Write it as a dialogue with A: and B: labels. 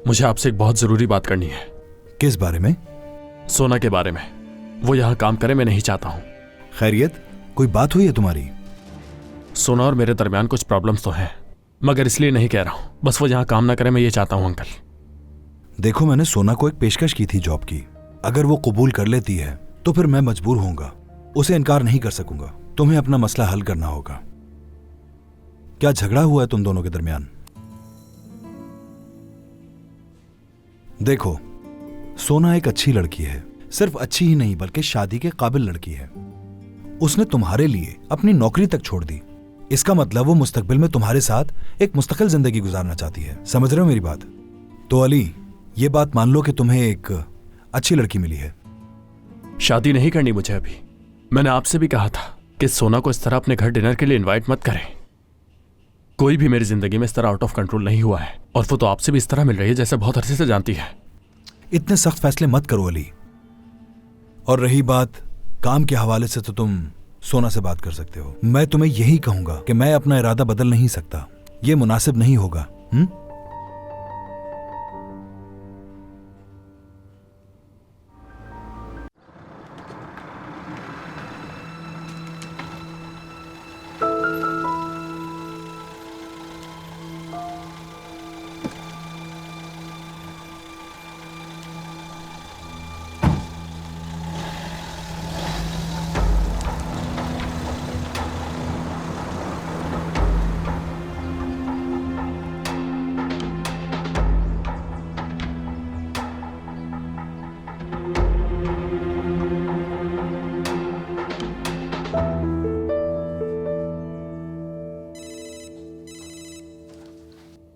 A: मुझे आपसे एक बहुत जरूरी बात करनी है।
B: किस बारे में?
A: सोना के बारे में। वो यहाँ काम करे, मैं नहीं चाहता हूँ।
B: खैरियत, कोई बात हुई है तुम्हारी?
A: सोना और मेरे दरमियान कुछ प्रॉब्लम्स तो हैं, मगर इसलिए नहीं कह रहा हूँ। बस वो यहाँ काम ना करे, मैं ये चाहता हूँ अंकल।
B: देखो, मैंने सोना को एक पेशकश की थी जॉब की। अगर वो कबूल कर लेती है तो फिर मैं मजबूर होऊंगा, उसे इनकार नहीं कर सकूंगा। तुम्हें अपना मसला हल करना होगा। क्या झगड़ा हुआ है तुम दोनों के दरमियान? देखो, सोना एक अच्छी लड़की है, सिर्फ अच्छी ही नहीं बल्कि शादी के काबिल लड़की है। उसने तुम्हारे लिए अपनी नौकरी तक छोड़ दी। इसका मतलब वो मुस्तकबिल में तुम्हारे साथ एक मुस्तकिल जिंदगी गुजारना चाहती है। समझ रहे हो मेरी बात? तो अली, ये बात मान लो कि तुम्हें एक अच्छी लड़की मिली है।
A: शादी नहीं करनी मुझे अभी। मैंने आपसे भी कहा था कि सोना को इस तरह अपने घर डिनर के लिए इनवाइट मत करें। कोई भी मेरी जिंदगी में इस तरह आउट ऑफ कंट्रोल नहीं हुआ है, और वो तो आपसे भी इस तरह मिल रही है जैसे बहुत अरसे से जानती है।
B: इतने सख्त फैसले मत करो अली। और रही बात काम के हवाले से, तो तुम सोना से बात कर सकते हो। मैं तुम्हें यही कहूंगा कि मैं अपना इरादा बदल नहीं सकता, ये मुनासिब नहीं होगा।